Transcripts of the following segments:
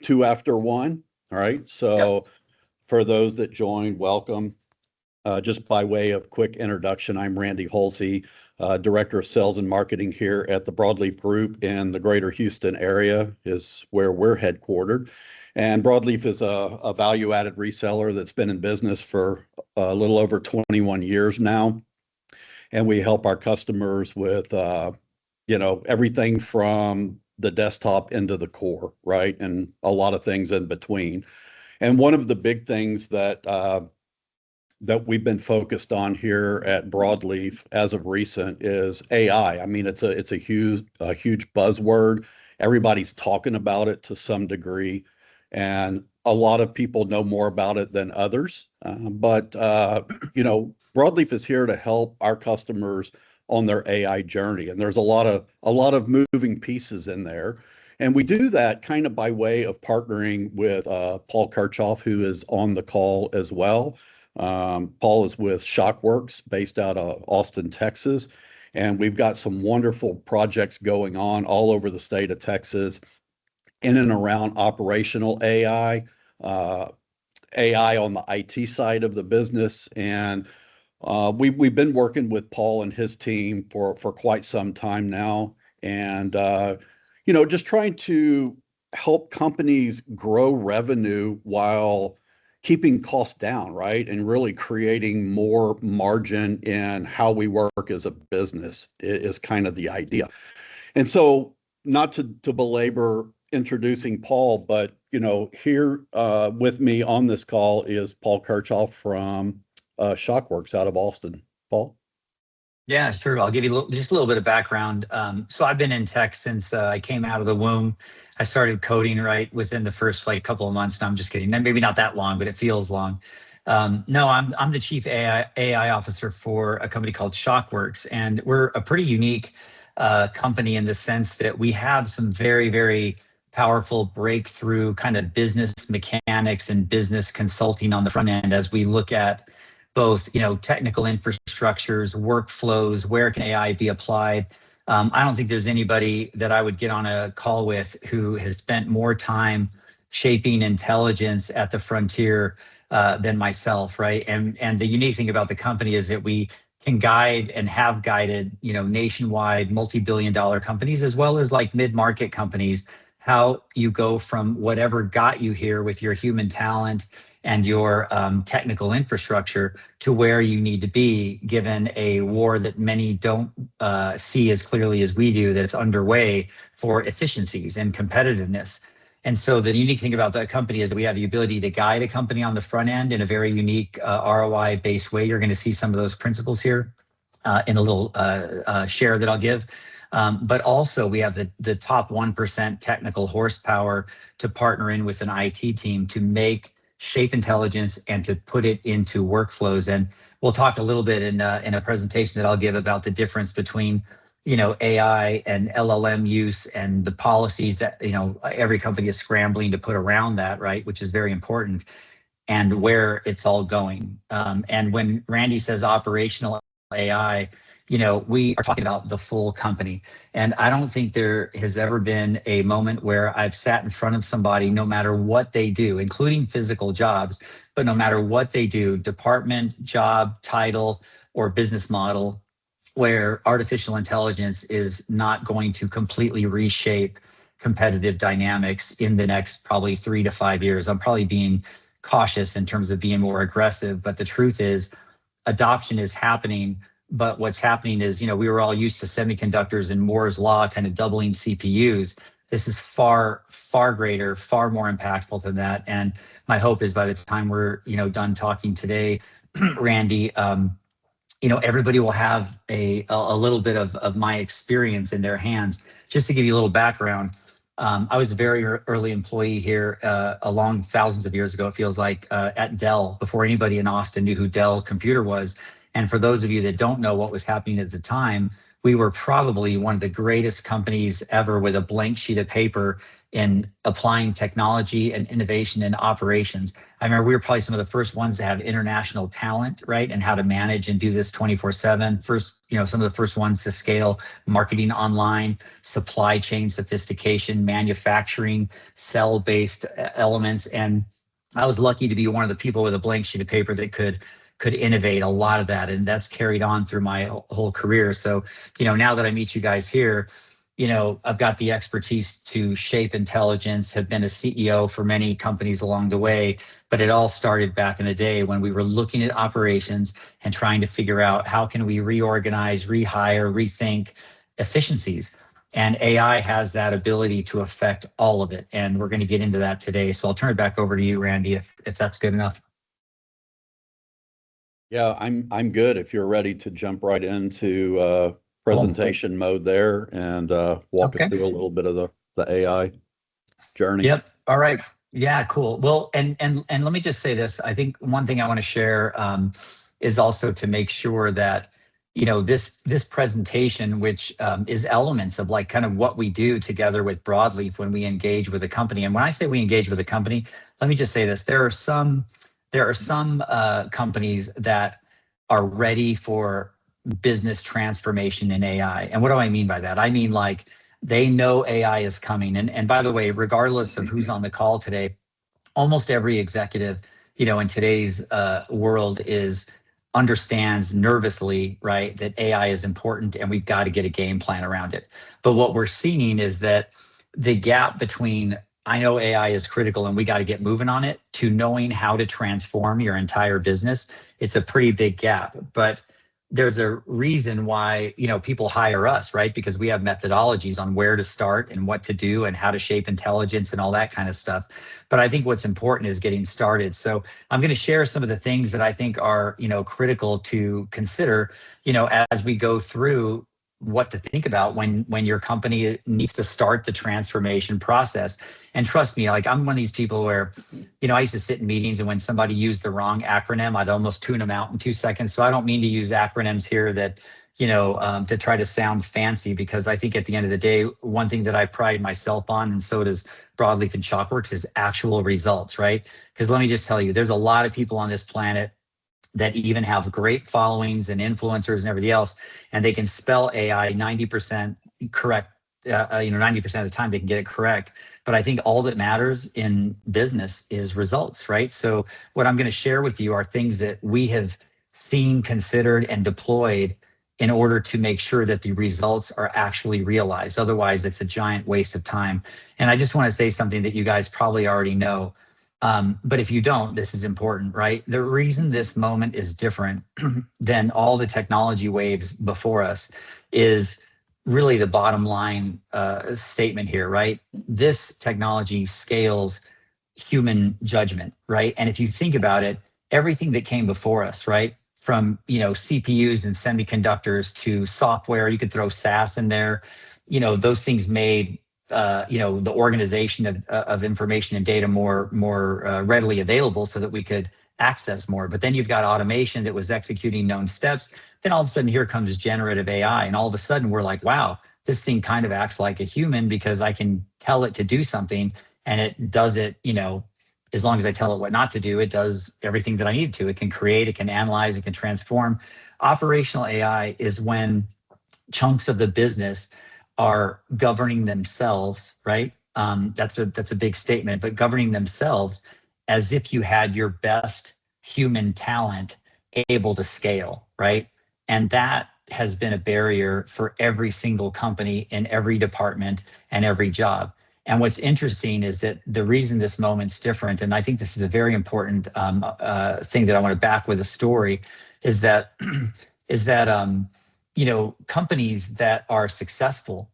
two after one. All right. So for those that joined, welcome. Just by way of quick introduction, I'm Randy Hulsey, Director of Sales and Marketing here at the Broadleaf Group in the greater Houston area is where we're headquartered. And Broadleaf is a value-added reseller that's been in business for a little over 21 years now. And we help our customers with, everything from the desktop into the core, right? And a lot of things in between. And one of the big things that we've been focused on here at Broadleaf as of recent is AI. I mean, it's a huge buzzword. Everybody's talking about it to some degree, and a lot of people know more about it than others. But Broadleaf is here to help our customers on their AI journey, and there's a lot of moving pieces in there. And we do that kind of by way of partnering with Paul Kirchoff, who is on the call as well. Paul is with Shokworks based out of Austin, Texas. And we've got some wonderful projects going on all over the state of Texas in and around operational AI, AI on the IT side of the business. And we've been working with Paul and his team for quite some time now. And, just trying to help companies grow revenue while keeping costs down, right? And really creating more margin in how we work as a business is kind of the idea. And so not to belabor introducing Paul, but, here with me on this call is Paul Kirchoff from Shokworks out of Austin. Paul? Yeah, sure. I'll give you just a little bit of background. So I've been in tech since I came out of the womb. I started coding right within the first couple of months. No, I'm just kidding. Maybe not that long, but it feels long. No, I'm the chief AI officer for a company called Shokworks, and we're a pretty unique company in the sense that we have some very, very powerful breakthrough kind of business mechanics and business consulting on the front end as we look at both, technical infrastructures, workflows, where can AI be applied? I don't think there's anybody that I would get on a call with who has spent more time shaping intelligence at the frontier than myself, right? And the unique thing about the company is that we can guide and have guided, nationwide multi-billion-dollar companies as well as like mid-market companies, how you go from whatever got you here with your human talent and your technical infrastructure to where you need to be, given a war that many don't see as clearly as we do, that's underway for efficiencies and competitiveness. And so the unique thing about that company is that we have the ability to guide a company on the front end in a very unique ROI-based way. You're going to see some of those principles here in a little share that I'll give. But also we have the top 1% technical horsepower to partner in with an IT team to shape intelligence and to put it into workflows. And we'll talk a little bit in a presentation that I'll give about the difference between, AI and LLM use and the policies that, every company is scrambling to put around that, right? Which is very important, and where it's all going. And when Randy says operational AI, we are talking about the full company. And I don't think there has ever been a moment where I've sat in front of somebody, no matter what they do, including physical jobs, but no matter what they do, department, job, title, or business model, where artificial intelligence is not going to completely reshape competitive dynamics in the next probably 3 to 5 years. I'm probably being cautious in terms of being more aggressive, but the truth is adoption is happening. But what's happening is, we were all used to semiconductors and Moore's law kind of doubling CPUs. This is far, far greater, far more impactful than that. And my hope is by the time we're, done talking today, Randy, everybody will have a little bit of my experience in their hands. Just to give you a little background, I was a very early employee here along thousands of years ago, it feels like, at Dell, before anybody in Austin knew who Dell Computer was. And for those of you that don't know what was happening at the time, we were probably one of the greatest companies ever with a blank sheet of paper in applying technology and innovation in operations. I remember we were probably some of the first ones to have international talent, right? And how to manage and do this 24/7. First, some of the first ones to scale marketing online, supply chain sophistication, manufacturing, cell-based elements. And I was lucky to be one of the people with a blank sheet of paper that could innovate a lot of that. And that's carried on through my whole career. So, now that I meet you guys here, I've got the expertise to shape intelligence, have been a CEO for many companies along the way, but it all started back in the day when we were looking at operations and trying to figure out how can we reorganize, rehire, rethink efficiencies. And AI has that ability to affect all of it. And we're going to get into that today. So I'll turn it back over to you, Randy, if that's good enough. Yeah, I'm good. If you're ready to jump right into presentation mode there and walk us through a little bit of the AI journey. Yep. All right. Yeah, cool. Well, and let me just say this. I think one thing I want to share is also to make sure that, this presentation, which is elements of like kind of what we do together with Broadleaf when we engage with a company. And when I say we engage with a company, let me just say this. There are some companies that are ready for business transformation in AI. And what do I mean by that? I mean, like, they know AI is coming. And by the way, regardless of who's on the call today, almost every executive, in today's world understands nervously, right, that AI is important and we've got to get a game plan around it. But what we're seeing is that the gap between I know AI is critical and we got to get moving on it to knowing how to transform your entire business, it's a pretty big gap. But there's a reason why, people hire us, right? Because we have methodologies on where to start and what to do and how to shape intelligence and all that kind of stuff. But I think what's important is getting started. So I'm going to share some of the things that I think are, critical to consider, as we go through what to think about when your company needs to start the transformation process. And trust me, like, I'm one of these people where, I used to sit in meetings and when somebody used the wrong acronym, I'd almost tune them out in 2 seconds. So I don't mean to use acronyms here that, to try to sound fancy, because I think at the end of the day, one thing that I pride myself on, and so does Broadleaf and Shokworks, is actual results, right? Because let me just tell you, there's a lot of people on this planet that even have great followings and influencers and everything else, and they can spell AI 90% correct, 90% of the time they can get it correct. But I think all that matters in business is results, right? So what I'm going to share with you are things that we have seen, considered, and deployed in order to make sure that the results are actually realized. Otherwise, it's a giant waste of time. And I just want to say something that you guys probably already know. But if you don't, this is important, right? The reason this moment is different than all the technology waves before us is really the bottom line statement here, right? This technology scales human judgment, right? And if you think about it, everything that came before us, right? From, CPUs and semiconductors to software, you could throw SaaS in there, those things made the organization of information and data more readily available so that we could access more. But then you've got automation that was executing known steps. Then all of a sudden here comes generative AI, and all of a sudden we're like, wow, this thing kind of acts like a human because I can tell it to do something and it does it, as long as I tell it what not to do, it does everything that I need to. It can create, it can analyze, it can transform. Operational AI is when chunks of the business are governing themselves, right? That's a big statement, but governing themselves as if you had your best human talent able to scale, right? And that has been a barrier for every single company in every department and every job. And what's interesting is that the reason this moment's different, and I think this is a very important thing that I want to back with a story, is that companies that are successful,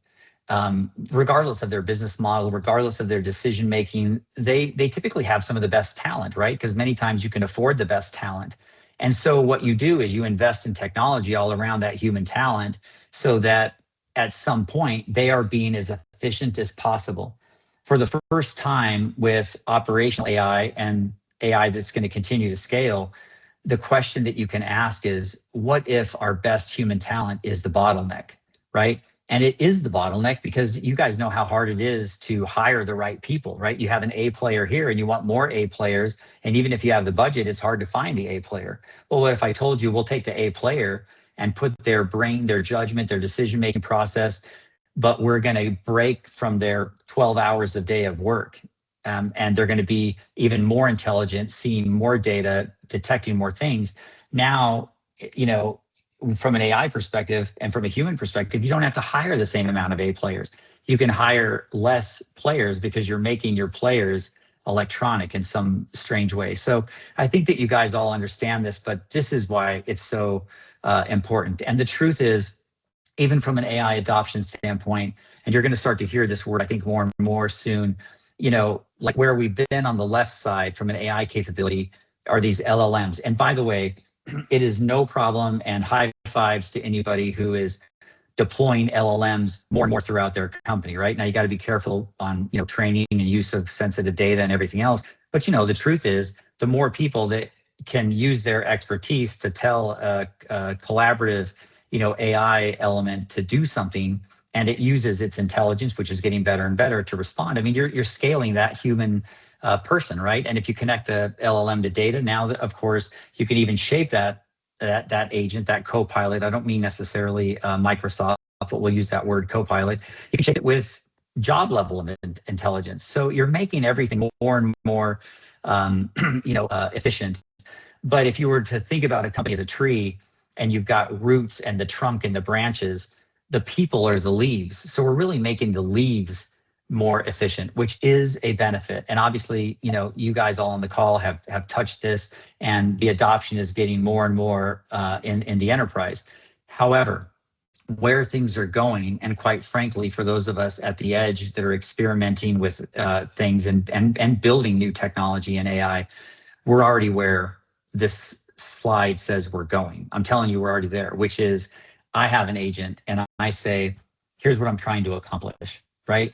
regardless of their business model, regardless of their decision making, they typically have some of the best talent, right? Because many times you can afford the best talent. And so what you do is you invest in technology all around that human talent so that at some point they are being as efficient as possible. For the first time with operational AI and AI that's going to continue to scale, the question that you can ask is, what if our best human talent is the bottleneck, right? And it is the bottleneck because you guys know how hard it is to hire the right people, right? You have an A player here and you want more A players. And even if you have the budget, it's hard to find the A player. Well, what if I told you we'll take the A player and put their brain, their judgment, their decision-making process, but we're going to break from their 12 hours a day of work. And they're going to be even more intelligent, seeing more data, detecting more things. Now, you know, from an AI perspective and from a human perspective, you don't have to hire the same amount of A players. You can hire less players because you're making your players electronic in some strange way. So I think that you guys all understand this, but this is why it's so important. And the truth is, even from an AI adoption standpoint, and you're going to start to hear this word, I think, more and more soon, you know, like where we've been on the left side from an AI capability are these LLMs. And by the way, it is no problem, and high fives to anybody who is deploying LLMs more and more throughout their company, right? Now you got to be careful on, you know, training and use of sensitive data and everything else. But, you know, the truth is the more people that can use their expertise to tell a collaborative, you know, AI element to do something, and it uses its intelligence, which is getting better and better to respond. I mean, you're scaling that human person, right? And if you connect the LLM to data, now that, of course, you can even shape that agent, that copilot. I don't mean necessarily Microsoft, but we'll use that word copilot. You can shape it with job level of intelligence. So you're making everything more and more, efficient. But if you were to think about a company as a tree, and you've got roots and the trunk and the branches, the people are the leaves. So we're really making the leaves more efficient, which is a benefit. And obviously, you know, you guys all on the call have touched this, and the adoption is getting more and more in the enterprise. However, where things are going, and quite frankly, for those of us at the edge that are experimenting with things and building new technology and AI, we're already where this slide says we're going. I'm telling you, we're already there, which is I have an agent and I say, here's what I'm trying to accomplish, right?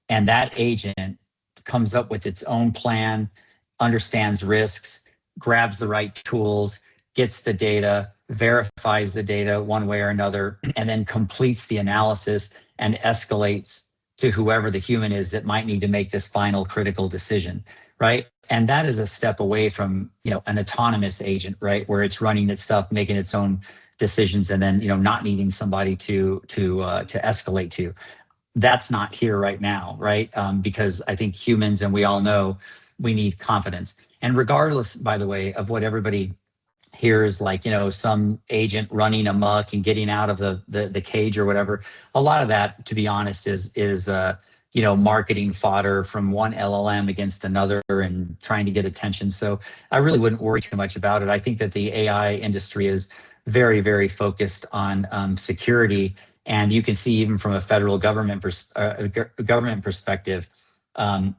And that agent comes up with its own plan, understands risks, grabs the right tools, gets the data, verifies the data one way or another, and then completes the analysis and escalates to whoever the human is that might need to make this final critical decision, right? And that is a step away from, you know, an autonomous agent, right, where it's running its stuff, making its own decisions, and then, you know, not needing somebody to escalate to. That's not here right now, right? Because I think humans, and we all know, we need confidence. And regardless, by the way, of what everybody hears, like, you know, some agent running amok and getting out of the cage or whatever, a lot of that, to be honest, is you know, marketing fodder from one LLM against another and trying to get attention. So I really wouldn't worry too much about it. I think that the AI industry is very, very focused on security. And you can see even from a federal government perspective,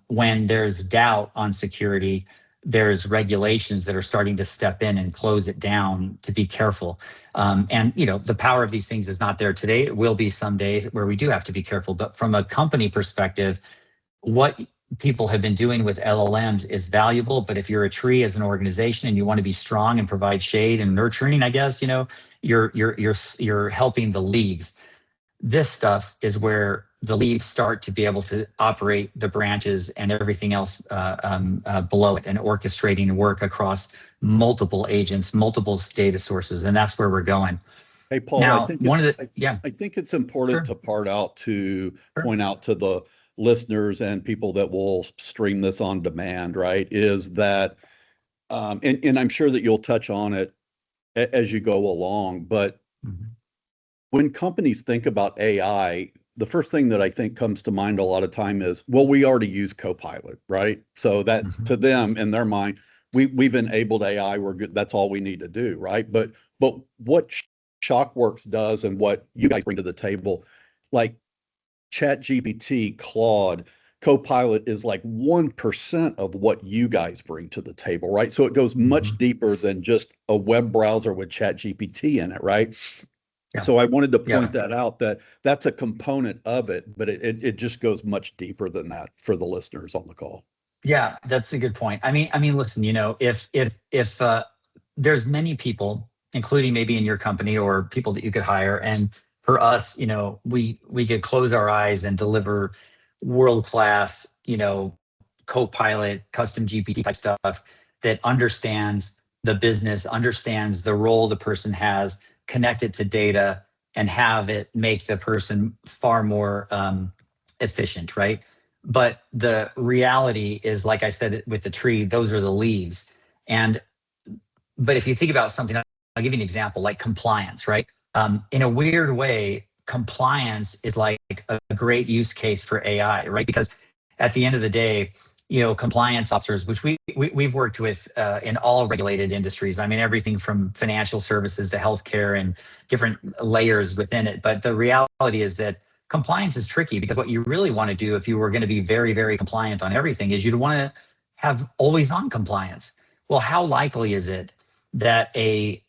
when there's doubt on security, there's regulations that are starting to step in and close it down to be careful. And, you know, the power of these things is not there today. It will be someday where we do have to be careful. But from a company perspective, what people have been doing with LLMs is valuable. But if you're a tree as an organization and you want to be strong and provide shade and nurturing, I guess, you know, you're helping the leaves. This stuff is where the leaves start to be able to operate the branches and everything else below it, and orchestrating and work across multiple agents, multiple data sources, and that's where we're going. Hey, Paul, Now, I think it's important to point out to the listeners and people that will stream this on demand, right, is that, and I'm sure that you'll touch on it as you go along, but when companies think about AI, the first thing that I think comes to mind a lot of time is, well, we already use Copilot, right? So that to them, in their mind, we've enabled AI, we're good, that's all we need to do, right? But what Shokworks does and what you guys bring to the table, like ChatGPT, Claude, Copilot is like 1% of what you guys bring to the table, right? So it goes much deeper than just a web browser with ChatGPT in it, right? Yeah. So I wanted to point that out, that that's a component of it, but it just goes much deeper than that for the listeners on the call. Yeah, that's a good point. I mean, listen, you know, if there's many people, including maybe in your company or people that you could hire, and for us, we could close our eyes and deliver world-class, Copilot, custom GPT type stuff that understands the business, understands the role the person has, connect it to data, and have it make the person far more efficient, right? But the reality is, like I said, with the tree, those are the leaves. But if you think about something, I'll give you an example, like compliance, right? In a weird way, compliance is like a great use case for AI, right? Because at the end of the day, compliance officers, which we've worked with in all regulated industries. I mean, everything from financial services to healthcare and different layers within it. But the reality is that compliance is tricky, because what you really want to do if you were going to be very, very compliant on everything is you'd want to have always on compliance. Well, how likely is it that a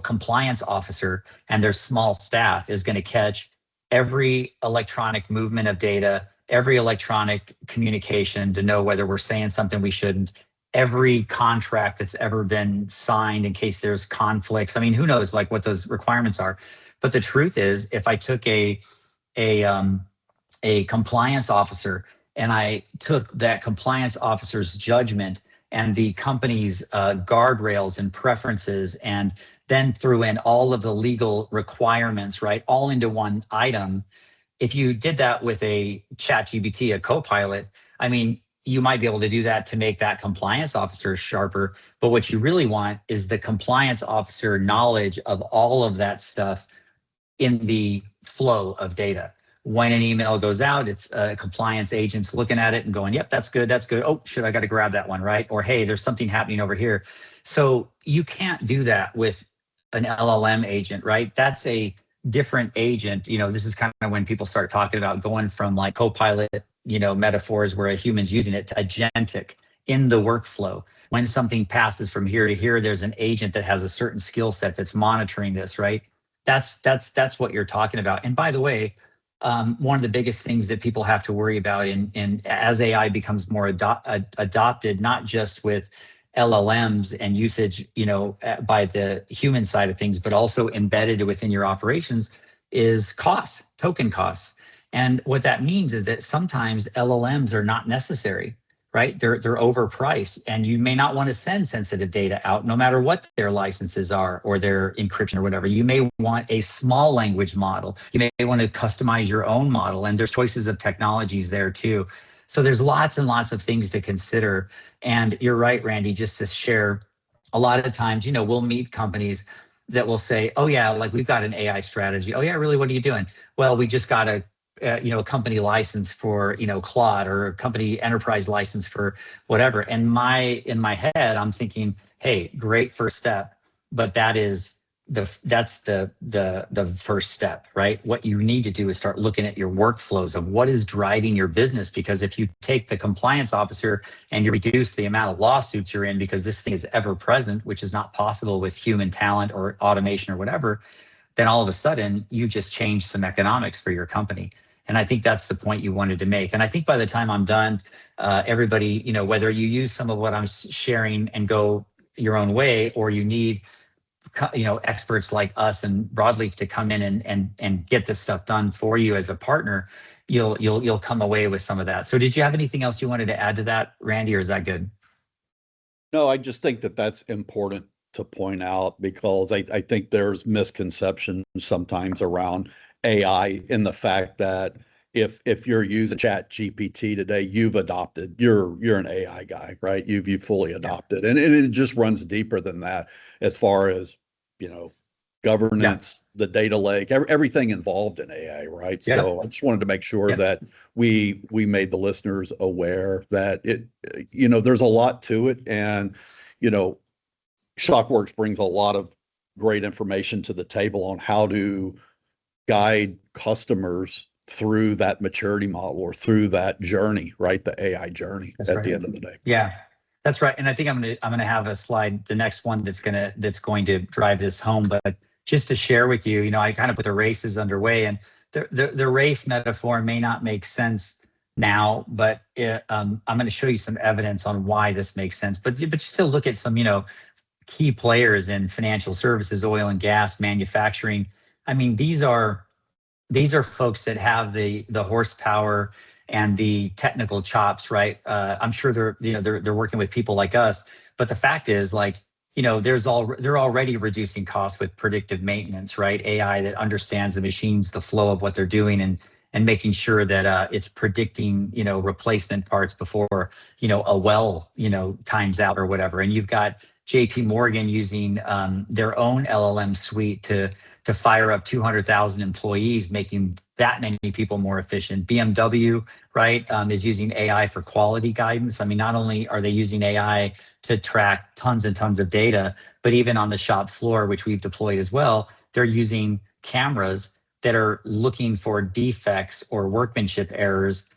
compliance officer and their small staff is going to catch every electronic movement of data, every electronic communication to know whether we're saying something we shouldn't, every contract that's ever been signed in case there's conflicts? I mean, who knows like what those requirements are? But the truth is, if I took a compliance officer and I took that compliance officer's judgment and the company's guardrails and preferences, and then threw in all of the legal requirements, right, all into one item. If you did that with a ChatGPT, a Copilot, I mean, you might be able to do that to make that compliance officer sharper. But what you really want is the compliance officer knowledge of all of that stuff in the flow of data. When an email goes out, it's compliance agents looking at it and going, yep, that's good, that's good. Oh, shit, I got to grab that one, right? Or, hey, there's something happening over here. So you can't do that with an LLM agent, right? That's a different agent. This is kind of when people start talking about going from like Copilot, metaphors where a human's using it, to agentic in the workflow. When something passes from here to here, there's an agent that has a certain skill set that's monitoring this, right? That's what you're talking about. And by the way, one of the biggest things that people have to worry about in as AI becomes more adopted, not just with LLMs and usage, by the human side of things, but also embedded within your operations, is costs, token costs. And what that means is that sometimes LLMs are not necessary, right? They're overpriced, and you may not want to send sensitive data out no matter what their licenses are or their encryption or whatever. You may want a small language model. You may want to customize your own model, and there's choices of technologies there too. So there's lots and lots of things to consider. And you're right, Randy, just to share, a lot of times, we'll meet companies that will say, oh yeah, like we've got an AI strategy. Oh yeah, really, what are you doing? Well, we just got a company license for, Claude, or a company enterprise license for whatever. And in my head, I'm thinking, hey, great first step, but that's the first step, right? What you need to do is start looking at your workflows of what is driving your business. Because if you take the compliance officer and you reduce the amount of lawsuits you're in because this thing is ever present, which is not possible with human talent or automation or whatever, then all of a sudden you just change some economics for your company. And I think that's the point you wanted to make. And I think by the time I'm done, everybody, whether you use some of what I'm sharing and go your own way, or you need, experts like us and Broadleaf to come in and get this stuff done for you as a partner, you'll come away with some of that. So did you have anything else you wanted to add to that, Randy, or is that good? No, I just think that that's important to point out, because I think there's misconceptions sometimes around AI, in the fact that if you're using Chat GPT today, you're an AI guy, right? You've fully adopted, and it just runs deeper than that, as far as governance, the data lake, everything involved in AI, right? Yeah. So I just wanted to make sure that we made the listeners aware that there's a lot to it, and Shokworks brings a lot of great information to the table on how to guide customers through that maturity model, or through that journey, right? The AI journey. That's at the end of the day. Yeah, that's right. And I think I'm gonna have a slide, the next one, that's going to drive this home. But just to share with you, I kind of put the race is underway, and the race metaphor may not make sense now, but I'm going to show you some evidence on why this makes sense. But just to look at some, key players in financial services, oil and gas, manufacturing, I mean, these are folks that have the horsepower and the technical chops, right? I'm sure they're working with people like us, but the fact is, like, they're already reducing costs with predictive maintenance, right? AI that understands the machines, the flow of what they're doing, and making sure that it's predicting, replacement parts before, a well, times out or whatever. And you've got JP Morgan using their own LLM suite to fire up 200,000 employees, making that many people more efficient. BMW, right, is using AI for quality guidance. I mean, not only are they using AI to track tons and tons of data, but even on the shop floor, which we've deployed as well, they're using cameras that are looking for defects or workmanship errors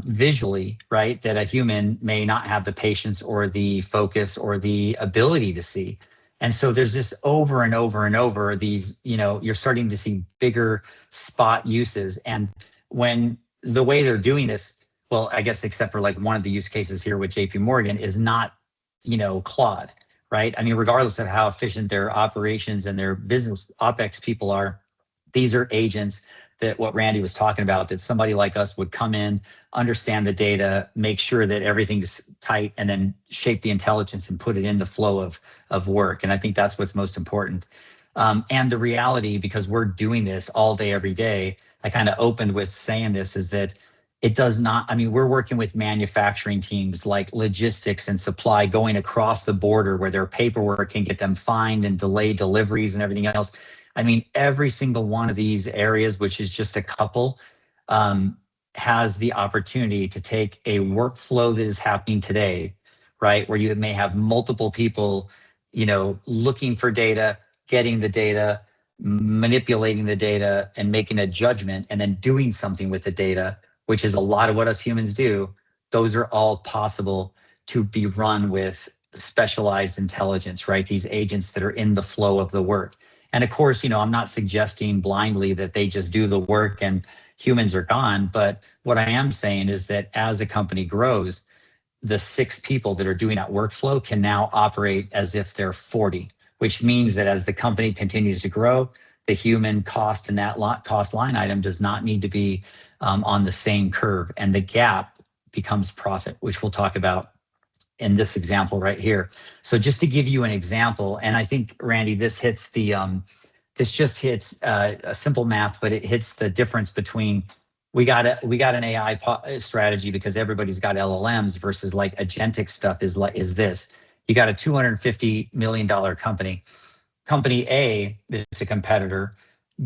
visually, right, that a human may not have the patience or the focus or the ability to see. And so there's this over and over and over these, you're starting to see bigger spot uses. And when the way they're doing this, well, I guess except for like one of the use cases here with JP Morgan is not, Claude, right? I mean, regardless of how efficient their operations and their business OpEx people are, these are agents that what Randy was talking about, that somebody like us would come in, understand the data, make sure that everything's tight, and then shape the intelligence and put it in the flow of work. And I think that's what's most important. And the reality, because we're doing this all day, every day, I kind of opened with saying this, is that it does not, I mean, we're working with manufacturing teams like logistics and supply going across the border where their paperwork can get them fined and delay deliveries and everything else. I mean, every single one of these areas, which is just a couple, has the opportunity to take a workflow that is happening today, right? Where you may have multiple people, looking for data, getting the data, manipulating the data, and making a judgment, and then doing something with the data, which is a lot of what us humans do. Those are all possible to be run with specialized intelligence, right? These agents that are in the flow of the work. And of course, I'm not suggesting blindly that they just do the work and humans are gone. But what I am saying is that as a company grows, the 6 people that are doing that workflow can now operate as if they're 40, which means that as the company continues to grow, the human cost in that cost line item does not need to be on the same curve. And the gap becomes profit, which we'll talk about in this example right here. So just to give you an example, and I think, Randy, this hits the, this just hits a simple math, but it hits the difference between we got an AI strategy because everybody's got LLMs versus like agentic stuff is this. You got a $250 million company. Company A, it's a competitor,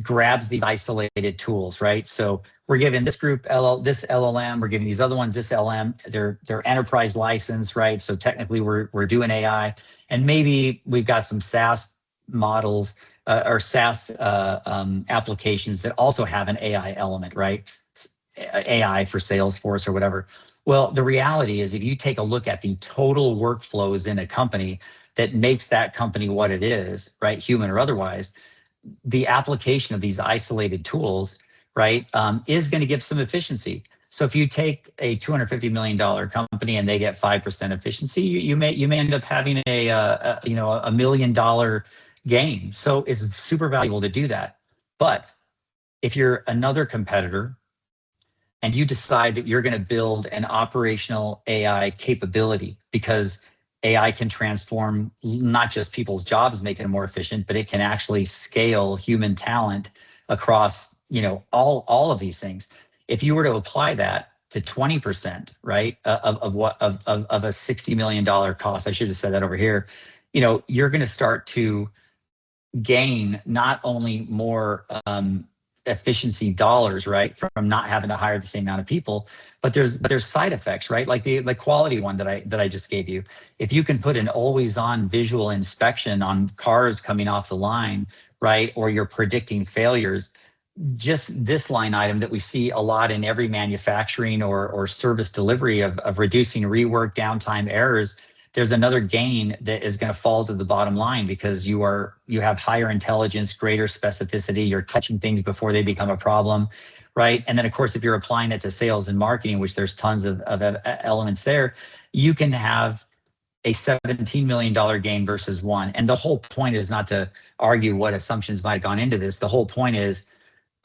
grabs these isolated tools, right? So we're giving this group this LLM, we're giving these other ones this LLM, they're enterprise license, right? So technically we're doing AI, and maybe we've got some SaaS models or SaaS applications that also have an AI element, right? AI for Salesforce or whatever. Well, the reality is if you take a look at the total workflows in a company that makes that company what it is, right, human or otherwise, the application of these isolated tools, right, is going to give some efficiency. So if you take a $250 million company and they get 5% efficiency, you may end up having a $1 million gain. So it's super valuable to do that. But if you're another competitor and you decide that you're going to build an operational AI capability, because AI can transform not just people's jobs, make them more efficient, but it can actually scale human talent across, all of these things. If you were to apply that to 20%, right, of a $60 million cost, I should have said that over here, you're going to start to gain not only more efficiency dollars, right, from not having to hire the same amount of people, but there's side effects, right? Like the quality one that I just gave you. If you can put an always on visual inspection on cars coming off the line, right, or you're predicting failures, just this line item that we see a lot in every manufacturing or service delivery of reducing rework, downtime, errors, there's another gain that is going to fall to the bottom line because you have higher intelligence, greater specificity, you're catching things before they become a problem, right? And then of course, if you're applying it to sales and marketing, which there's tons of elements there, you can have a $17 million gain versus one. And the whole point is not to argue what assumptions might have gone into this. The whole point is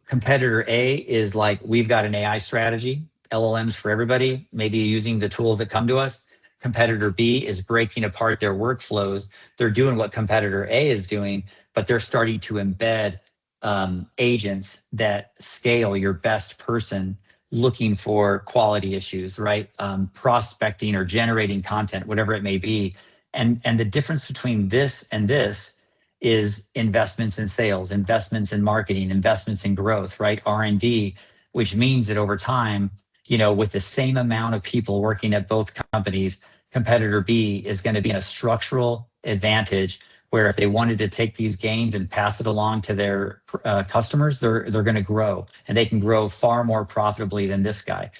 competitor A is like, we've got an AI strategy, LLMs for everybody, maybe using the tools that come to us. Competitor B is breaking apart their workflows. They're doing what competitor A is doing, but they're starting to embed agents that scale your best person looking for quality issues, right? Prospecting or generating content, whatever it may be. And the difference between this and this is investments in sales, investments in marketing, investments in growth, right? R&D, which means that over time, with the same amount of people working at both companies, competitor B is going to be in a structural advantage where if they wanted to take these gains and pass it along to their customers, they're going to grow, and they can grow far more profitably than this guy.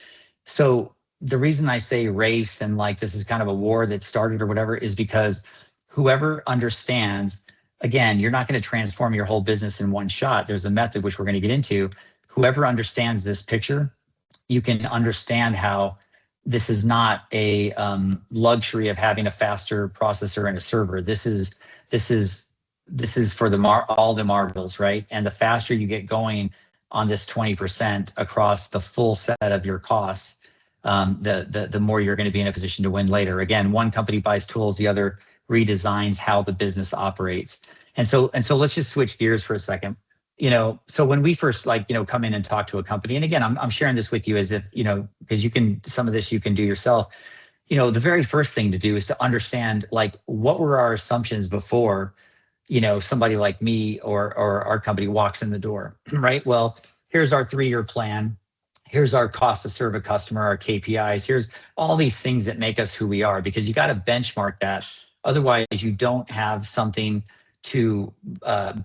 So the reason I say race and like this is kind of a war that started or whatever is because whoever understands, again, you're not going to transform your whole business in one shot. There's a method which we're going to get into. Whoever understands this picture, you can understand how this is not a luxury of having a faster processor and a server. This is for all the marbles, right? And the faster you get going on this 20% across the full set of your costs, the more you're going to be in a position to win later. Again, one company buys tools, the other redesigns how the business operates. And so let's just switch gears for a second. So when we first come in and talk to a company, and again, I'm sharing this with you as if, because some of this you can do yourself. The very first thing to do is to understand what were our assumptions before, somebody like me or our company walks in the door, right? Well, here's our 3-year plan. Here's our cost to serve a customer, our KPIs. Here's all these things that make us who we are, because you got to benchmark that. Otherwise, you don't have something to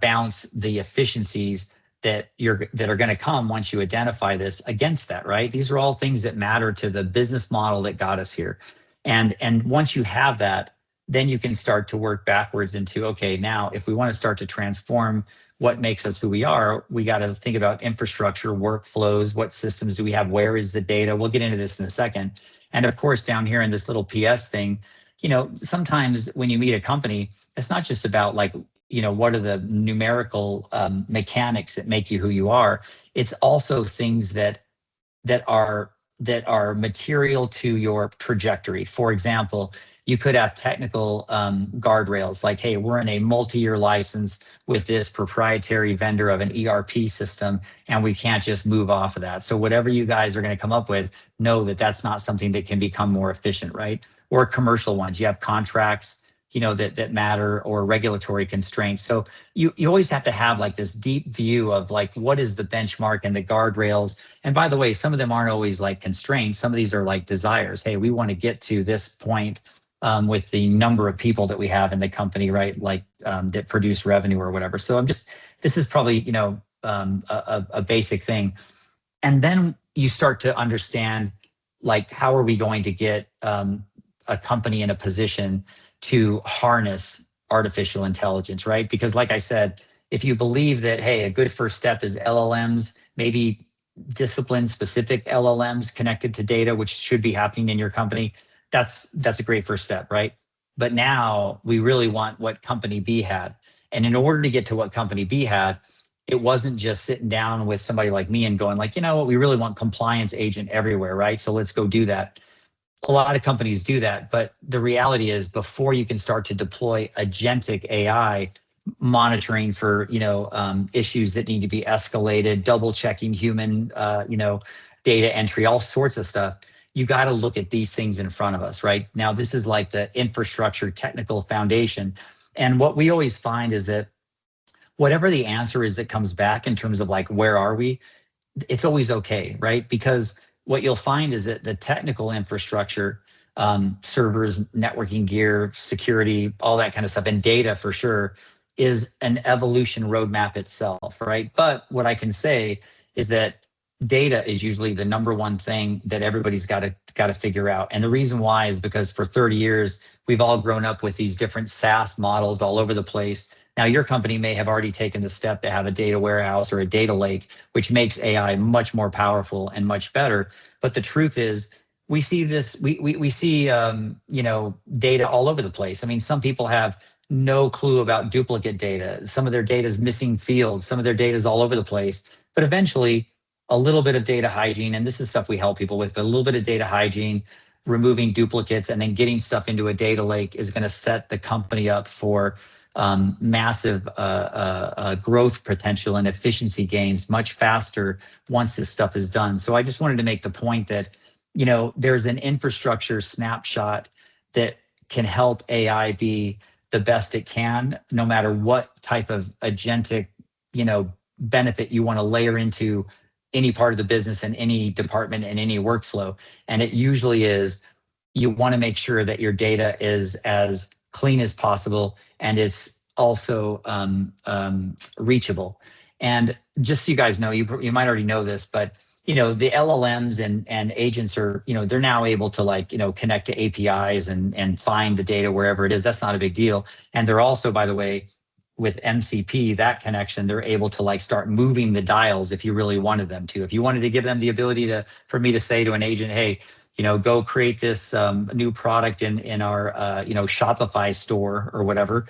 bounce the efficiencies that are going to come once you identify this against that, right? These are all things that matter to the business model that got us here. And once you have that, then you can start to work backwards into, okay, now if we want to start to transform what makes us who we are, we got to think about infrastructure, workflows, what systems do we have, where is the data? We'll get into this in a second. And of course, down here in this little PS thing, sometimes when you meet a company, it's not just about what are the numerical mechanics that make you who you are. It's also things that are material to your trajectory. For example, you could have technical guardrails like, hey, we're in a multi-year license with this proprietary vendor of an ERP system, and we can't just move off of that. So whatever you guys are going to come up with, know that that's not something that can become more efficient, right? Or commercial ones, you have contracts, that matter, or regulatory constraints. So you always have to have this deep view of what is the benchmark and the guardrails. And by the way, some of them aren't always constraints. Some of these are desires. Hey, we want to get to this point with the number of people that we have in the company, right? That produce revenue or whatever. So this is probably, a basic thing. And then you start to understand, how are we going to get a company in a position to harness artificial intelligence, right? Because like I said, if you believe that, hey, a good first step is LLMs, maybe discipline-specific LLMs connected to data, which should be happening in your company, that's a great first step, right? But now we really want what company B had. And in order to get to what company B had, it wasn't just sitting down with somebody like me and going what, we really want compliance agent everywhere, right? So let's go do that. A lot of companies do that, but the reality is before you can start to deploy agentic AI monitoring for, issues that need to be escalated, double checking human, data entry, all sorts of stuff, you got to look at these things in front of us, right? Now, this is the infrastructure technical foundation. And what we always find is that whatever the answer is that comes back in terms of where are we, it's always okay, right? Because what you'll find is that the technical infrastructure, servers, networking gear, security, all that kind of stuff, and data for sure, is an evolution roadmap itself, right? But what I can say is that data is usually the number one thing that everybody's got to figure out. And the reason why is because for 30 years, we've all grown up with these different SaaS models all over the place. Now, your company may have already taken the step to have a data warehouse or a data lake, which makes AI much more powerful and much better. But the truth is, we see this, we see, data all over the place. I mean, some people have no clue about duplicate data. Some of their data is missing fields. Some of their data is all over the place. But eventually, a little bit of data hygiene, and this is stuff we help people with, but a little bit of data hygiene, removing duplicates, and then getting stuff into a data lake is going to set the company up for massive growth potential and efficiency gains much faster once this stuff is done. So I just wanted to make the point that, there's an infrastructure snapshot that can help AI be the best it can, no matter what type of agentic, benefit you want to layer into any part of the business and any department and any workflow. And it usually is, you want to make sure that your data is as clean as possible, and it's also reachable. And just so you guys know, you might already know this, but the LLMs and agents are, they're now able to connect to APIs and find the data wherever it is. That's not a big deal. And they're also, by the way, with MCP, that connection, they're able to start moving the dials if you really wanted them to. If you wanted to give them the ability for me to say to an agent, hey, go create this new product in our Shopify store or whatever,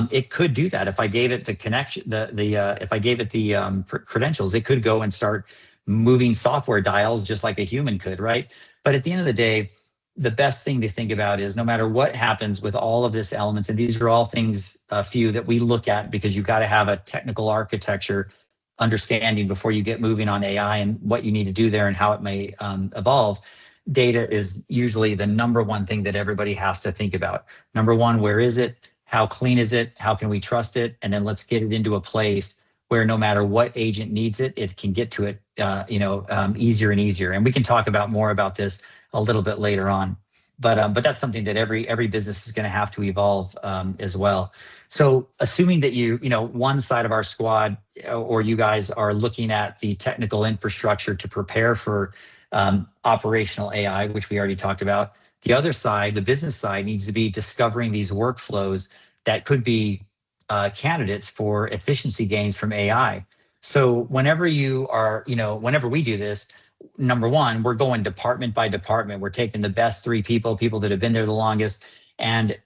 it could do that. If I gave it the connection, if I gave it the credentials, it could go and start moving software dials just like a human could, right? But at the end of the day, the best thing to think about is no matter what happens with all of this elements, and these are all things, a few that we look at, because you've got to have a technical architecture understanding before you get moving on AI and what you need to do there and how it may evolve. Data is usually the number one thing that everybody has to think about. Number one, where is it? How clean is it? How can we trust it? And then let's get it into a place where no matter what agent needs it, it can get to it easier and easier. And we can talk about more about this a little bit later on. But that's something that every business is going to have to evolve as well. So assuming that one side of our squad or you guys are looking at the technical infrastructure to prepare for operational AI, which we already talked about, the other side, the business side, needs to be discovering these workflows that could be candidates for efficiency gains from AI. So whenever whenever we do this, number one, we're going department by department. We're taking the best 3 people that have been there the longest. And,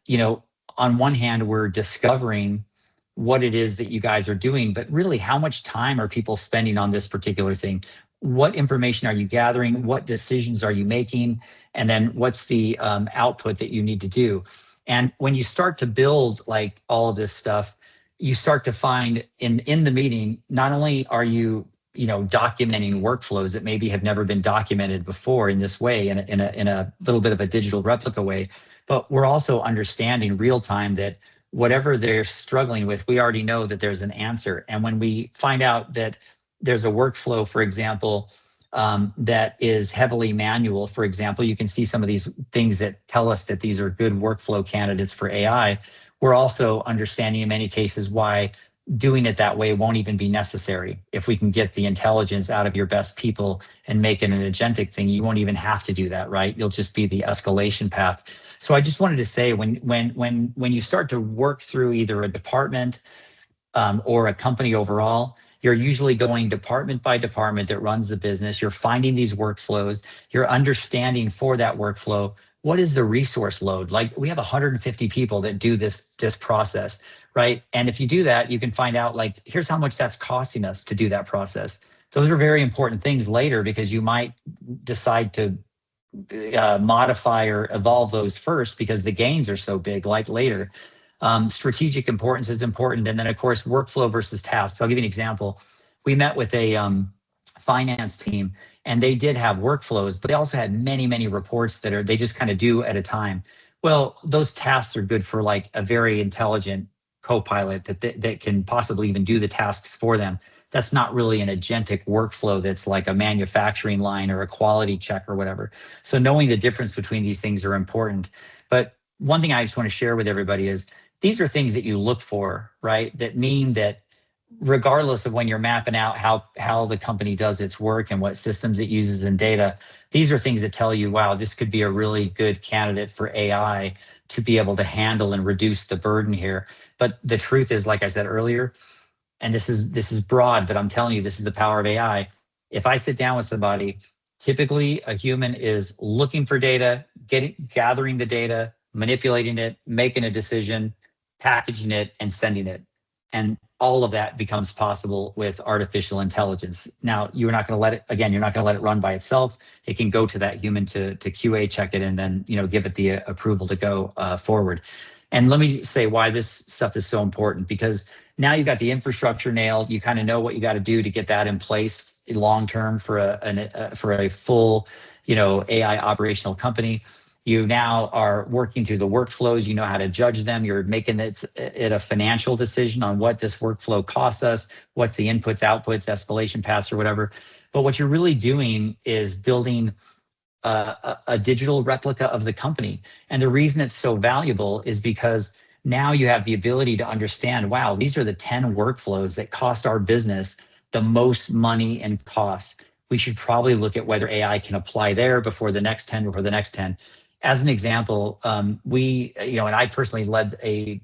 on one hand, we're discovering what it is that you guys are doing, but really how much time are people spending on this particular thing? What information are you gathering? What decisions are you making? And then what's the output that you need to do? And when you start to build all of this stuff, you start to find in the meeting, not only are you documenting workflows that maybe have never been documented before in this way, in a little bit of a digital replica way, but we're also understanding real time that whatever they're struggling with, we already know that there's an answer. And when we find out that there's a workflow, for example, that is heavily manual, for example, you can see some of these things that tell us that these are good workflow candidates for AI. We're also understanding in many cases why doing it that way won't even be necessary. If we can get the intelligence out of your best people and make it an agentic thing, you won't even have to do that, right? You'll just be the escalation path. So I just wanted to say, when you start to work through either a department or a company overall, you're usually going department by department that runs the business. You're finding these workflows. You're understanding for that workflow, what is the resource load? We have 150 people that do this process, right? And if you do that, you can find out here's how much that's costing us to do that process. Those are very important things later, because you might decide to modify or evolve those first because the gains are so big later. Strategic importance is important. And then of course, workflow versus tasks. I'll give you an example. We met with a finance team, and they did have workflows, but they also had many, many reports that they just kind of do at a time. Well, those tasks are good for a very intelligent copilot that can possibly even do the tasks for them. That's not really an agentic workflow that's like a manufacturing line or a quality check or whatever. So knowing the difference between these things are important. But one thing I just want to share with everybody is these are things that you look for, right? That mean that regardless of when you're mapping out how the company does its work and what systems it uses and data, these are things that tell you, wow, this could be a really good candidate for AI to be able to handle and reduce the burden here. But the truth is, like I said earlier, and this is broad, but I'm telling you, this is the power of AI. If I sit down with somebody Typically, a human is looking for data, gathering the data, manipulating it, making a decision, packaging it, and sending it. And all of that becomes possible with artificial intelligence. Now, you're not going to let it, again, you're not going to let it run by itself. It can go to that human to QA check it and then, give it the approval to go forward. And let me say why this stuff is so important, because now you've got the infrastructure nailed. You kind of know what you got to do to get that in place long term for a full, AI operational company. You now are working through the workflows. You know how to judge them. You're making it a financial decision on what this workflow costs us, what's the inputs, outputs, escalation paths, or whatever. But what you're really doing is building a digital replica of the company. And the reason it's so valuable is because now you have the ability to understand, wow, these are the 10 workflows that cost our business the most money and cost. We should probably look at whether AI can apply there before the next 10, before the next 10. As an example, we, and I personally led a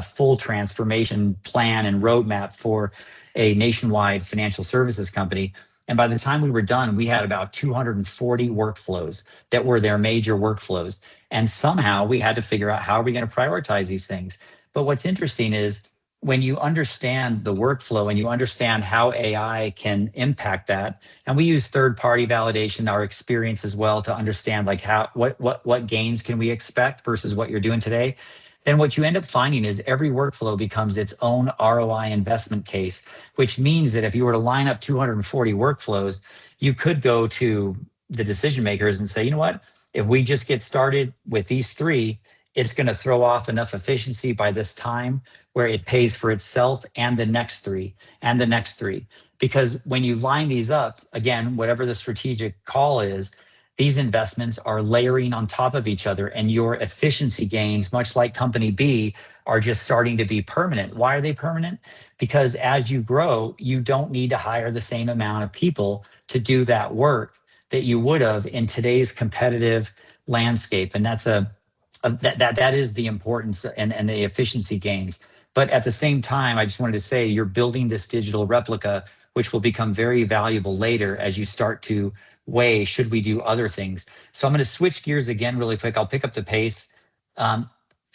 full transformation plan and roadmap for a nationwide financial services company. And by the time we were done, we had about 240 workflows that were their major workflows. And somehow we had to figure out, how are we going to prioritize these things? But what's interesting is when you understand the workflow and you understand how AI can impact that, and we use third-party validation, our experience as well, to understand like what gains can we expect versus what you're doing today, then what you end up finding is every workflow becomes its own ROI investment case, which means that if you were to line up 240 workflows, you could go to the decision makers and say, you know what, if we just get started with these 3, it's going to throw off enough efficiency by this time where it pays for itself and the next 3 and the next 3. Because when you line these up, again, whatever the strategic call is, these investments are layering on top of each other, and your efficiency gains, much like company B, are just starting to be permanent. Why are they permanent? Because as you grow, you don't need to hire the same amount of people to do that work that you would have in today's competitive landscape. And that's that is the importance and the efficiency gains. But at the same time, I just wanted to say, you're building this digital replica, which will become very valuable later as you start to weigh, should we do other things? So I'm going to switch gears again really quick. I'll pick up the pace.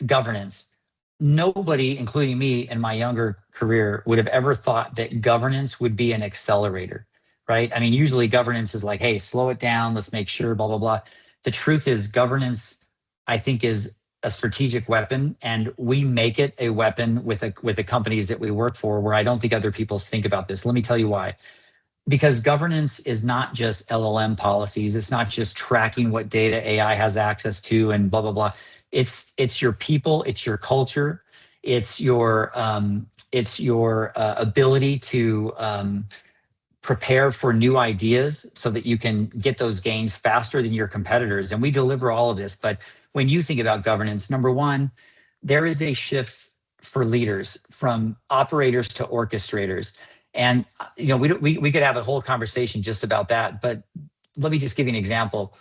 Governance. Nobody, including me in my younger career, would have ever thought that governance would be an accelerator, right? I mean, usually governance is like, hey, slow it down, let's make sure, blah, blah, blah. The truth is governance, I think, is a strategic weapon, and we make it a weapon with the companies that we work for, where I don't think other people think about this. Let me tell you why. Because governance is not just LLM policies. It's not just tracking what data AI has access to and blah, blah, blah. It's your people, it's your culture, it's your ability to prepare for new ideas so that you can get those gains faster than your competitors. And we deliver all of this. But when you think about governance, number one, there is a shift for leaders from operators to orchestrators. And we could have a whole conversation just about that, but let me just give you an example.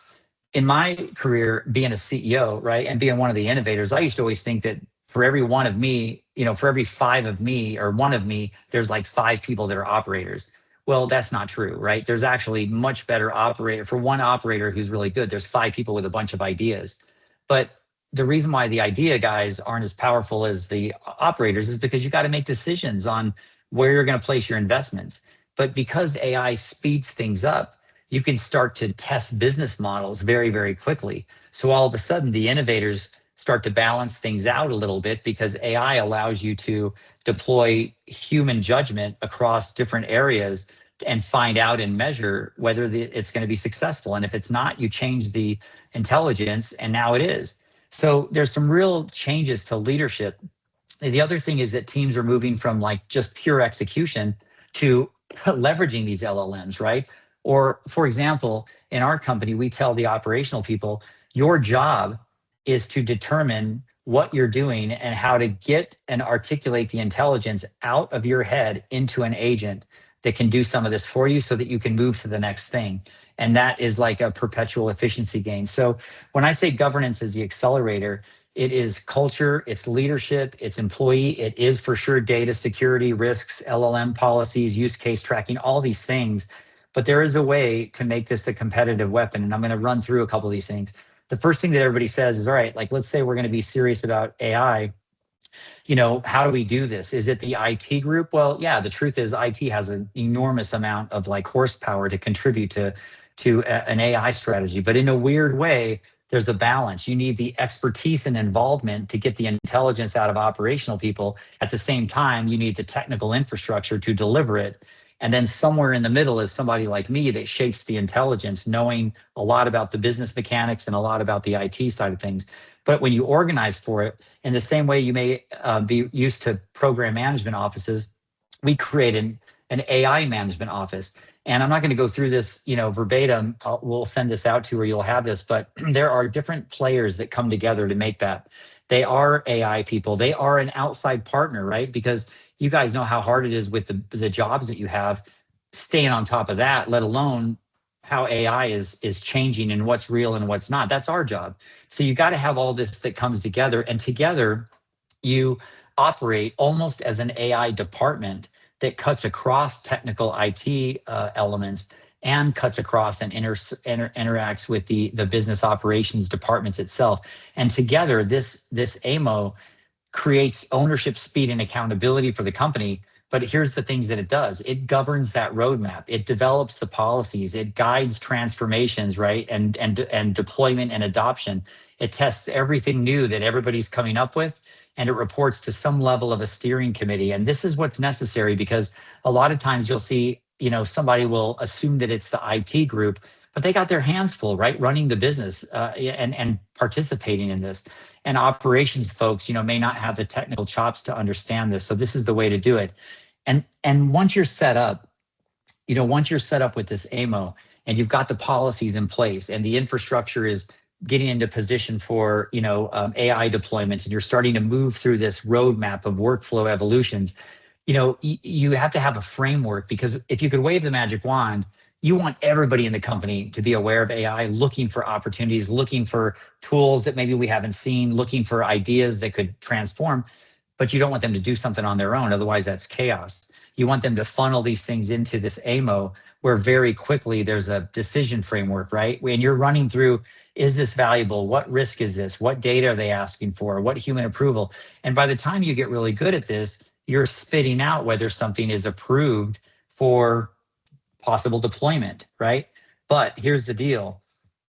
In my career, being a CEO, right, and being one of the innovators, I used to always think that for every one of me, for every 5 of me or one of me, there's like 5 people that are operators. Well, that's not true, right? There's actually much better operator. For one operator who's really good, there's 5 people with a bunch of ideas. But the reason why the idea guys aren't as powerful as the operators is because you got to make decisions on where you're going to place your investments. But because AI speeds things up, you can start to test business models very, very quickly. So all of a sudden, the innovators start to balance things out a little bit, because AI allows you to deploy human judgment across different areas and find out and measure whether it's going to be successful. And if it's not, you change the intelligence, and now it is. So there's some real changes to leadership. The other thing is that teams are moving from like just pure execution to leveraging these LLMs, right? Or for example, in our company, we tell the operational people, your job is to determine what you're doing and how to get and articulate the intelligence out of your head into an agent that can do some of this for you so that you can move to the next thing. And that is like a perpetual efficiency gain. So when I say governance is the accelerator, it is culture, it's leadership, it's employee, it is for sure data security, risks, LLM policies, use case tracking, all these things. but there is a way to make this a competitive weapon. And I'm going to run through a couple of these things. The first thing that everybody says is, all right, like, let's say we're going to be serious about AI. How do we do this? Is it the IT group? Well, yeah, the truth is IT has an enormous amount of like horsepower to contribute to an AI strategy. But in a weird way, there's a balance. You need the expertise and involvement to get the intelligence out of operational people. At the same time, you need the technical infrastructure to deliver it. And then somewhere in the middle is somebody like me that shapes the intelligence, knowing a lot about the business mechanics and a lot about the IT side of things. But when you organize for it, in the same way you may be used to program management offices, we created an AI management office. And I'm not going to go through this, verbatim. We'll send this out to you where you'll have this, but there are different players that come together to make that. They are AI people. They are an outside partner, right? Because you guys know how hard it is with the jobs that you have, staying on top of that, let alone how AI is changing and what's real and what's not. That's our job. So you got to have all this that comes together, and together you operate almost as an AI department that cuts across technical IT elements and cuts across and interacts with the business operations departments itself. And together, this AMO creates ownership, speed, and accountability for the company. But here's the things that it does. It governs that roadmap. It develops the policies. It guides transformations, right? And deployment and adoption. It tests everything new that everybody's coming up with, and it reports to some level of a steering committee. And this is what's necessary, because a lot of times you'll see, somebody will assume that it's the IT group, but they got their hands full, right? Running the business and participating in this. And operations folks, may not have the technical chops to understand this. So this is the way to do it. And once you're set up, with this AMO and you've got the policies in place and the infrastructure is getting into position for, AI deployments, and you're starting to move through this roadmap of workflow evolutions, you have to have a framework, because if you could wave the magic wand, you want everybody in the company to be aware of AI, looking for opportunities, looking for tools that maybe we haven't seen, looking for ideas that could transform, but you don't want them to do something on their own. Otherwise, that's chaos. You want them to funnel these things into this AMO, where very quickly there's a decision framework, right? When you're running through, is this valuable? What risk is this? What data are they asking for? What human approval? And by the time you get really good at this, you're spitting out whether something is approved for possible deployment, right? But here's the deal.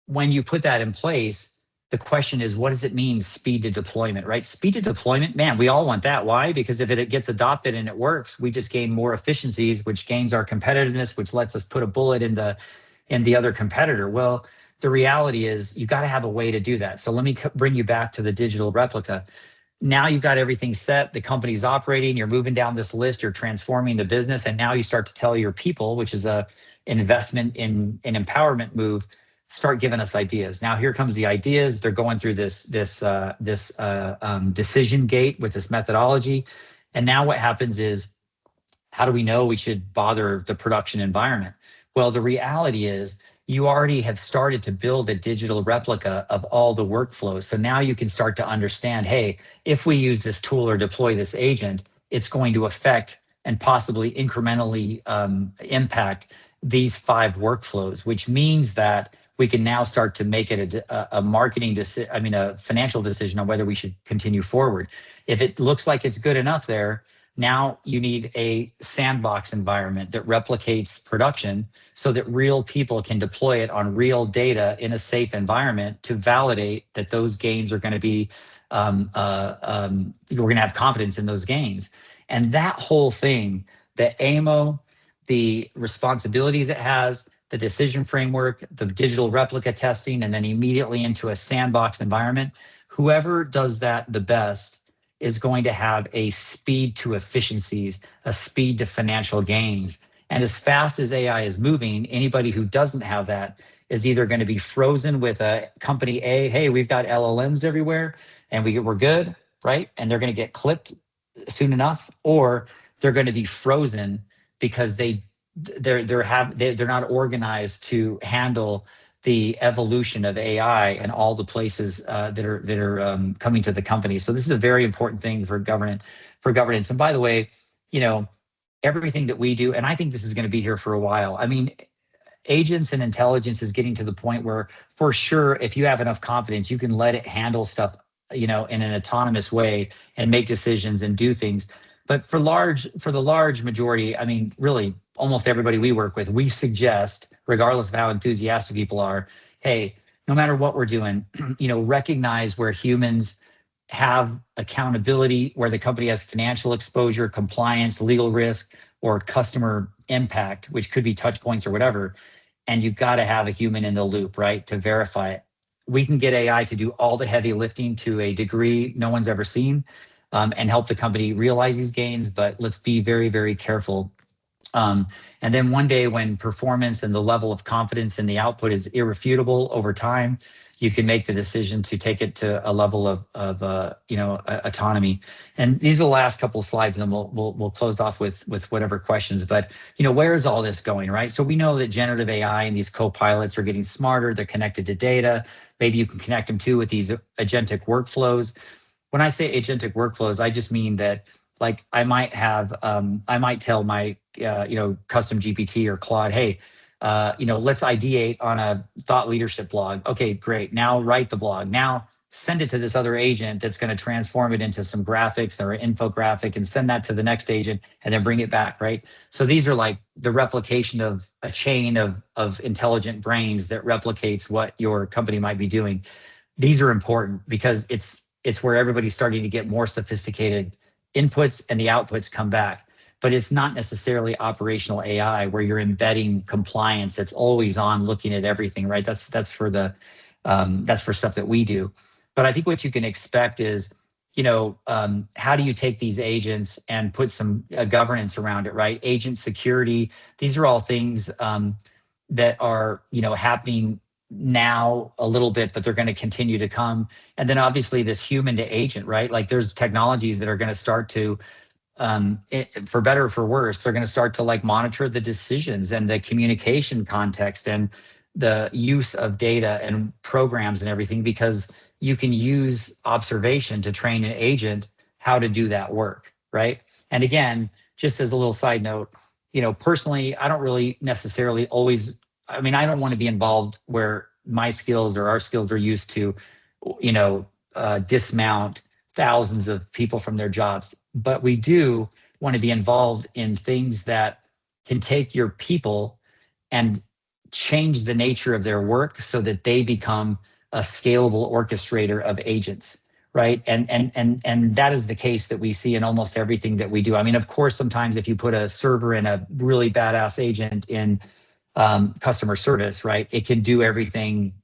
When you put that in place, the question is, what does it mean, speed to deployment, right? Speed to deployment, man, we all want that. Why? Because if it gets adopted and it works, we just gain more efficiencies, which gains our competitiveness, which lets us put a bullet in the other competitor. Well, the reality is you got to have a way to do that. So let me bring you back to the digital replica. Now you've got everything set, the company's operating, you're moving down this list, you're transforming the business, and now you start to tell your people, which is an investment in an empowerment move, start giving us ideas. Now here comes the ideas. They're going through this decision gate with this methodology. And now what happens is, how do we know we should bother the production environment? Well, the reality is, you already have started to build a digital replica of all the workflows. So now you can start to understand, hey, if we use this tool or deploy this agent, it's going to affect and possibly incrementally impact these 5 workflows, which means that we can now start to make it a marketing decision, a financial decision on whether we should continue forward. If it looks like it's good enough there, now you need a sandbox environment that replicates production so that real people can deploy it on real data in a safe environment to validate that those gains are going to be, we're going to have confidence in those gains. And that whole thing, the AMO, the responsibilities it has, the decision framework, the digital replica testing, and then immediately into a sandbox environment, whoever does that the best is going to have a speed to efficiencies, a speed to financial gains. And as fast as AI is moving, anybody who doesn't have that is either going to be frozen with a company A, hey, we've got LLMs everywhere and we're good, right? And they're going to get clipped soon enough, or they're going to be frozen because they're not organized to handle the evolution of AI and all the places that are coming to the company. So this is a very important thing for governance. And by the way, everything that we do, and I think this is going to be here for a while. agents and intelligence is getting to the point where, for sure, if you have enough confidence, you can let it handle stuff, in an autonomous way and make decisions and do things. But for the large majority, I mean, really, almost everybody we work with, we suggest, regardless of how enthusiastic people are, hey, no matter what we're doing, recognize where humans have accountability, where the company has financial exposure, compliance, legal risk, or customer impact, which could be touch points or whatever. And you've got to have a human in the loop, right, to verify it. We can get AI to do all the heavy lifting to a degree no one's ever seen, and help the company realize these gains. But let's be very, very careful. And then one day when performance and the level of confidence in the output is irrefutable over time, you can make the decision to take it to a level of autonomy. And these are the last couple of slides, and then we'll close off with whatever questions. But where is all this going, right? So we know that generative AI and these copilots are getting smarter. They're connected to data. Maybe you can connect them too with these agentic workflows. When I say agentic workflows, I just mean that, like, I might tell my custom GPT or Claude, hey, let's ideate on a thought leadership blog. Okay, great. Now write the blog. Now send it to this other agent that's going to transform it into some graphics or an infographic, and send that to the next agent, and then bring it back, right? So these are like the replication of a chain of intelligent brains that replicates what your company might be doing. These are important because it's where everybody's starting to get more sophisticated inputs, and the outputs come back. But it's not necessarily operational AI where you're embedding compliance that's always on, looking at everything, right? That's for stuff that we do. But I think what you can expect is, how do you take these agents and put some governance around it, right? Agent security. These are all things that are happening now a little bit, but they're going to continue to come. And then obviously this human to agent, right? Like, there's technologies that are going to start to, for better or for worse, they're going to start to monitor the decisions and the communication context and the use of data and programs and everything, because you can use observation to train an agent how to do that work, right? And again, just as a little side note, personally, I don't really necessarily always, I don't want to be involved where my skills or our skills are used to, dismount thousands of people from their jobs. But we do want to be involved in things that can take your people and change the nature of their work so that they become a scalable orchestrator of agents, right? And that is the case that we see in almost everything that we do. Of course, sometimes if you put a server in a really badass agent in customer service, right, it can do everything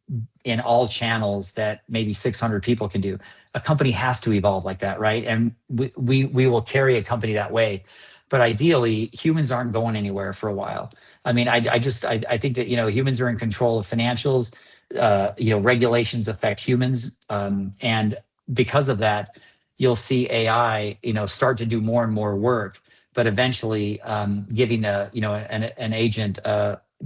in all channels that maybe 600 people can do. A company has to evolve like that, right? And we will carry a company that way. But ideally, humans aren't going anywhere for a while. I think that humans are in control of financials. Regulations affect humans, and because of that, you'll see AI start to do more and more work. But eventually, giving an agent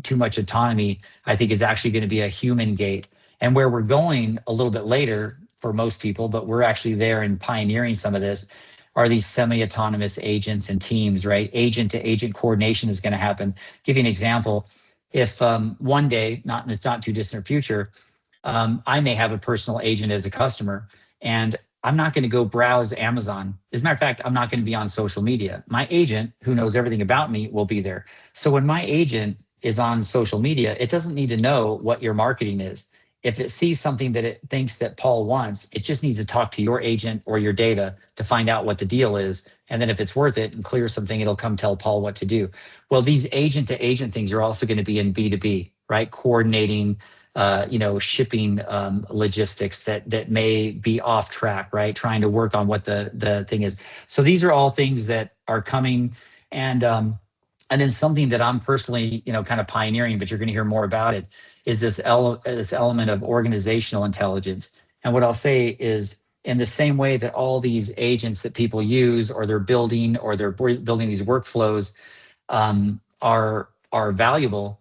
too much autonomy, I think, is actually going to be a human gate. And where we're going a little bit later for most people, but we're actually there and pioneering some of this, are these semi-autonomous agents and teams, right? Agent to agent coordination is going to happen. Give you an example. If one day, not in the not too distant future, I may have a personal agent as a customer, and I'm not going to go browse Amazon. As a matter of fact, I'm not going to be on social media. My agent, who knows everything about me, will be there. So when my agent is on social media, it doesn't need to know what your marketing is. If it sees something that it thinks that Paul wants, it just needs to talk to your agent or your data to find out what the deal is. And then if it's worth it and clear something, it'll come tell Paul what to do. Well, these agent to agent things are also going to be in B2B, right? Coordinating, shipping logistics that may be off track, right? Trying to work on what the thing is. So these are all things that are coming. And then something that I'm personally, kind of pioneering, but you're going to hear more about it, is this element of organizational intelligence. And what I'll say is, in the same way that all these agents that people use, or they're building these workflows, are valuable.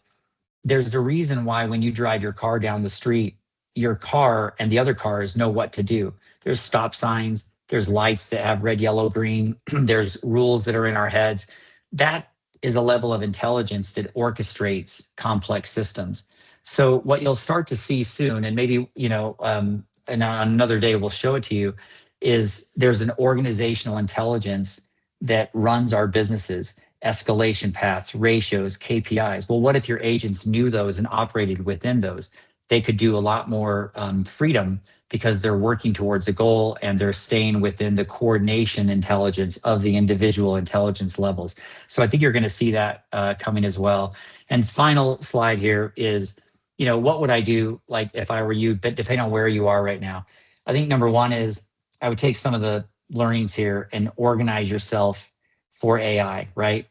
There's a reason why when you drive your car down the street, your car and the other cars know what to do. There's stop signs, there's lights that have red, yellow, green, there's rules that are in our heads. That is a level of intelligence that orchestrates complex systems. So what you'll start to see soon, and maybe, and on another day we'll show it to you, is there's an organizational intelligence that runs our businesses, escalation paths, ratios, KPIs. Well, what if your agents knew those and operated within those? They could do a lot more freedom because they're working towards a goal and they're staying within the coordination intelligence of the individual intelligence levels. So I think you're going to see that coming as well. And final slide here is, what would I do like if I were you, but depending on where you are right now? I think number one is I would take some of the learnings here and organize yourself for AI, right?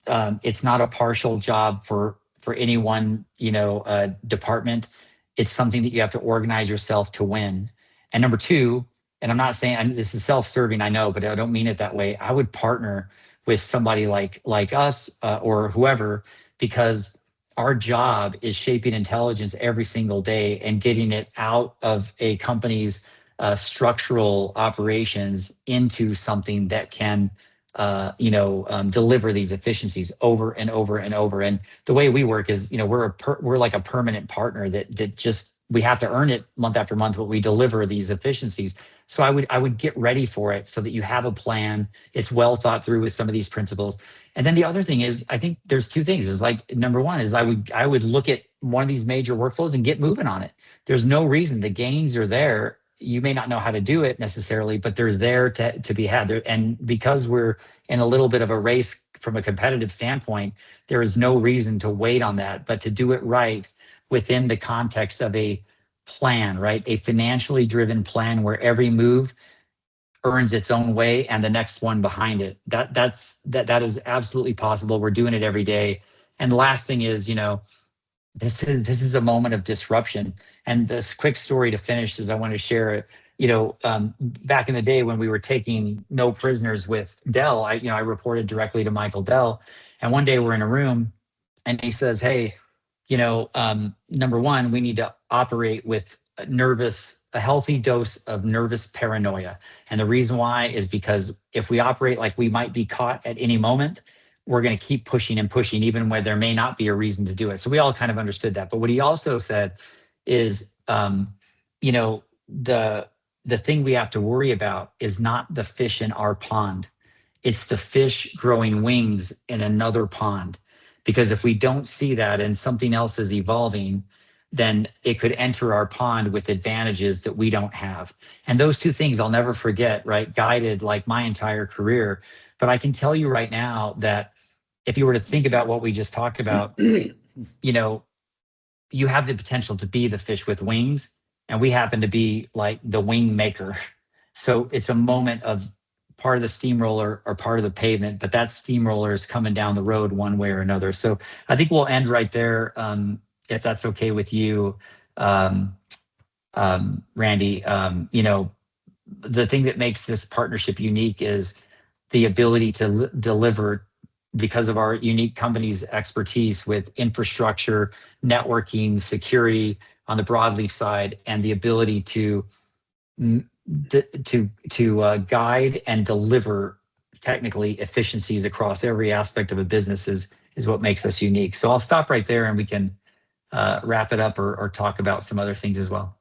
It's not a partial job for any one, department. It's something that you have to organize yourself to win. And number two, and I'm not saying this is self-serving, I know, but I don't mean it that way. I would partner with somebody like us or whoever, because our job is shaping intelligence every single day and getting it out of a company's structural operations into something that can deliver these efficiencies over and over and over. And the way we work is, we're like a permanent partner that just, we have to earn it month after month, but we deliver these efficiencies. So I would get ready for it so that you have a plan. It's well thought through with some of these principles. And then the other thing is, I think there's two things. Is like, number one is I would look at one of these major workflows and get moving on it. There's no reason. The gains are there. You may not know how to do it necessarily, but they're there to be had there. And because we're in a little bit of a race from a competitive standpoint, there is no reason to wait on that, but to do it right within the context of a plan, right? A financially driven plan where every move earns its own way and the next one behind it. That is absolutely possible. We're doing it every day. And the last thing is, this is a moment of disruption. And this quick story to finish is I want to share, back in the day when we were taking no prisoners with Dell, I reported directly to Michael Dell. And one day we're in a room and he says, hey, number one, we need to operate with a healthy dose of nervous paranoia. And the reason why is because if we operate like we might be caught at any moment, we're going to keep pushing and pushing, even where there may not be a reason to do it. So we all kind of understood that. But what he also said is, the thing we have to worry about is not the fish in our pond. It's the fish growing wings in another pond. Because if we don't see that and something else is evolving, then it could enter our pond with advantages that we don't have. And those two things I'll never forget, right? Guided like my entire career. But I can tell you right now that if you were to think about what we just talked about, you have the potential to be the fish with wings, and we happen to be like the wing maker. So it's a moment of part of the steamroller or part of the pavement, but that steamroller is coming down the road one way or another. So I think we'll end right there, if that's okay with you, Randy. The thing that makes this partnership unique is the ability to deliver, because of our unique company's expertise with infrastructure, networking, security on the Broadleaf side, and the ability to guide and deliver technically efficiencies across every aspect of a business is what makes us unique. So I'll stop right there and we can wrap it up or talk about some other things as well.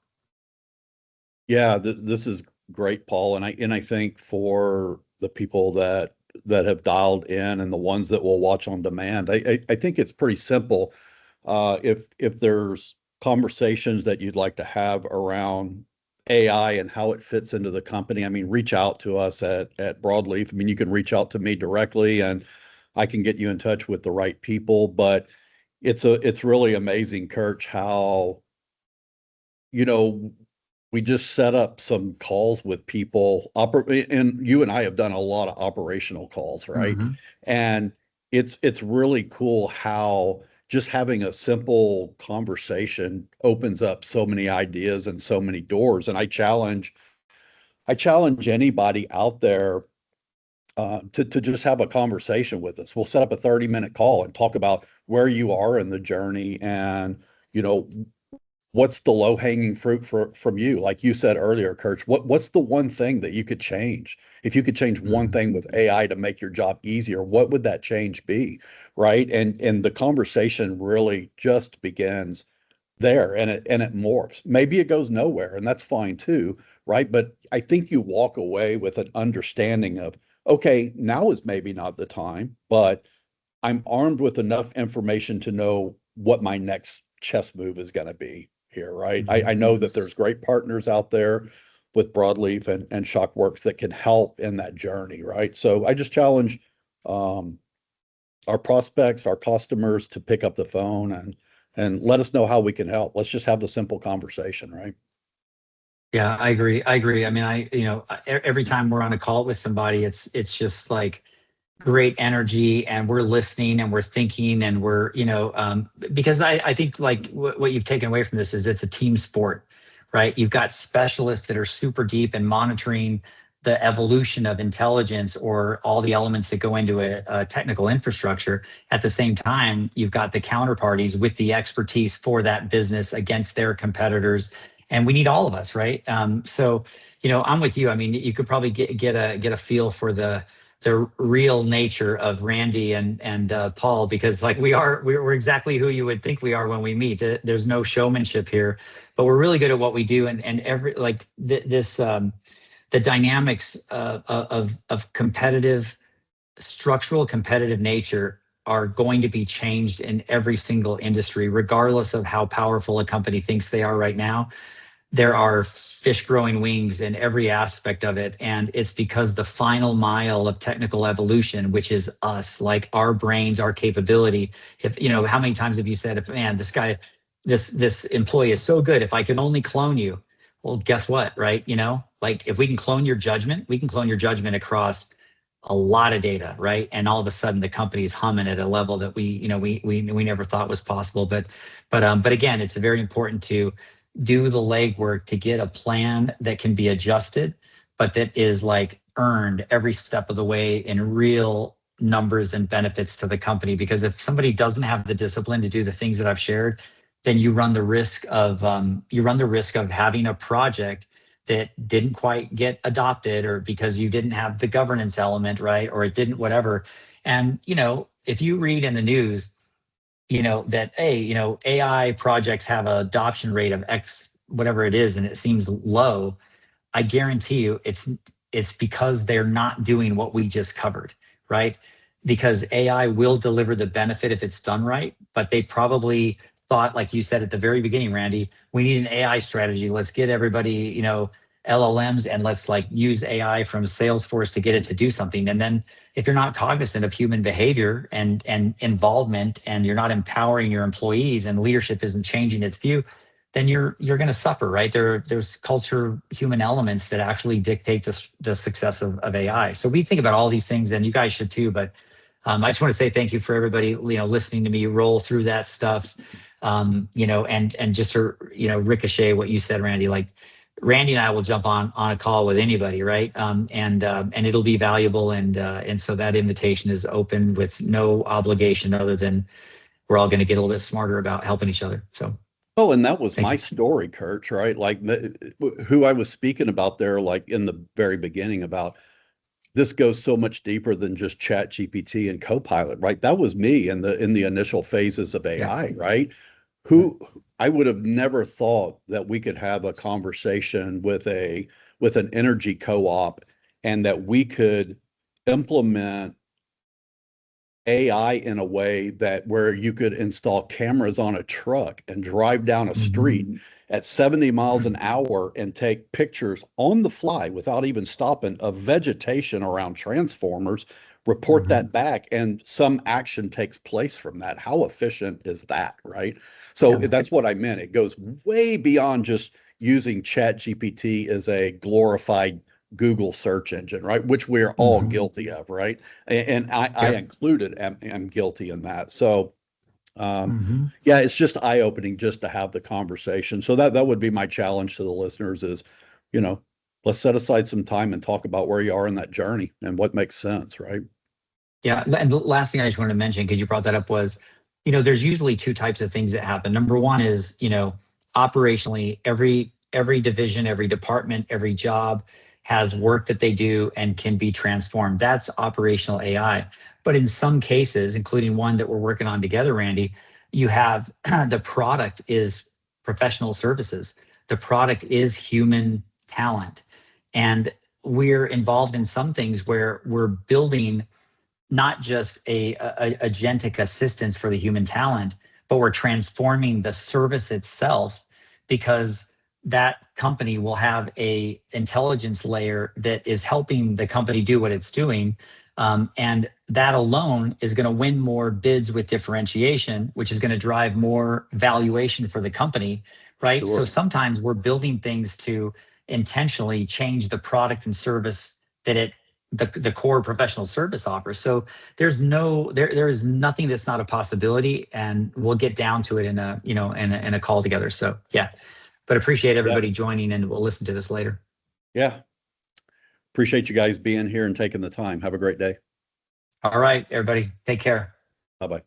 Yeah, this is great, Paul. And I think for the people that have dialed in and the ones that will watch on demand, I think it's pretty simple. If there's conversations that you'd like to have around AI and how it fits into the company, I mean, reach out to us at Broadleaf. I mean, you can reach out to me directly and I can get you in touch with the right people. But it's really amazing, Kirch, how, we just set up some calls with people, and you and I have done a lot of operational calls, right? Mm-hmm. And it's really cool how just having a simple conversation opens up so many ideas and so many doors. And I challenge anybody out there to just have a conversation with us. We'll set up a 30-minute call and talk about where you are in the journey and, what's the low hanging fruit from you? Like you said earlier, Kirch, what's the one thing that you could change? If you could change one thing with AI to make your job easier, what would that change be? Right. And the conversation really just begins there, and it morphs. Maybe it goes nowhere, and that's fine too, right? But I think you walk away with an understanding of, okay, now is maybe not the time, but I'm armed with enough information to know what my next chess move is going to be here, right? I know that there's great partners out there with Broadleaf and Shokworks that can help in that journey, right? So I just challenge our prospects, our customers to pick up the phone and let us know how we can help. Let's just have the simple conversation, right? Yeah, I agree. I mean, every time we're on a call with somebody, it's just like great energy, and we're listening and we're thinking and we're, because I think like what you've taken away from this is it's a team sport, right? You've got specialists that are super deep in monitoring the evolution of intelligence or all the elements that go into a technical infrastructure. At the same time, you've got the counterparties with the expertise for that business against their competitors. And we need all of us, right? So, I'm with you. I mean, you could probably get a feel for the real nature of Randy and Paul, because like we're exactly who you would think we are when we meet. There's no showmanship here, but we're really good at what we do. And every like this the dynamics of competitive, structural competitive nature are going to be changed in every single industry, regardless of how powerful a company thinks they are right now. There are fish growing wings in every aspect of it. And it's because the final mile of technical evolution, which is us, like our brains, our capability. If, how many times have you said, if man, this employee is so good, if I can only clone you. Well, guess what, right? Like if we can clone your judgment, we can clone your judgment across a lot of data, right? And all of a sudden the company's humming at a level that we never thought was possible. But again, it's very important to do the legwork to get a plan that can be adjusted, but that is like earned every step of the way in real numbers and benefits to the company. Because if somebody doesn't have the discipline to do the things that I've shared, then you run the risk of having a project that didn't quite get adopted, or because you didn't have the governance element, right? Or it didn't whatever. And, if you read in the news, that, hey, AI projects have an adoption rate of X, whatever it is, and it seems low, I guarantee you it's because they're not doing what we just covered, right? Because AI will deliver the benefit if it's done right, but they probably thought, like you said at the very beginning, Randy, we need an AI strategy. Let's get everybody, LLMs, and let's like use AI from Salesforce to get it to do something. And then if you're not cognizant of human behavior and involvement, and you're not empowering your employees, and leadership isn't changing its view, then you're going to suffer, right? There's culture, human elements that actually dictate the success of AI. So we think about all these things, and you guys should too. But I just want to say thank you for everybody, listening to me roll through that stuff, and just to, ricochet what you said, Randy. Like Randy and I will jump on a call with anybody, right? And it'll be valuable, and so that invitation is open with no obligation other than we're all going to get a little bit smarter about helping each other. So. Oh, and that was Thank my you. story, Kirch, right? Like who I was speaking about there, like in the very beginning, about this goes so much deeper than just Chat GPT and Copilot, right? That was me in the initial phases of Yeah. AI, right? Who I would have never thought that we could have a conversation with an energy co-op, and that we could implement AI in a way that where you could install cameras on a truck and drive down a street at 70 miles an hour and take pictures on the fly without even stopping of vegetation around transformers, report that back, and some action takes place from that. How efficient is that, right? So Yeah. that's what I meant. It goes way beyond just using Chat GPT as a glorified Google search engine, right? Which we're all guilty of, right? And I Yep. included am guilty in that. So yeah, it's just eye-opening just to have the conversation. So that would be my challenge to the listeners is, let's set aside some time and talk about where you are in that journey and what makes sense, right? Yeah. And the last thing I just wanted to mention, because you brought that up, was, there's usually two types of things that happen. Number one is, operationally, every division, every department, every job has work that they do and can be transformed. That's operational AI. But in some cases, including one that we're working on together, Randy, you have the product is professional services. The product is human talent. And we're involved in some things where we're building not just a agentic assistance for the human talent, but we're transforming the service itself, because that company will have a intelligence layer that is helping the company do what it's doing. And that alone is going to win more bids with differentiation, which is going to drive more valuation for the company, right? Sure. So sometimes we're building things to intentionally change the product and service that the core professional service offers. So there is nothing that's not a possibility, and we'll get down to it in a call together. So yeah, but appreciate everybody joining, and we'll listen to this later. Yeah. Appreciate you guys being here and taking the time. Have a great day. All right, everybody, take care. Bye-bye.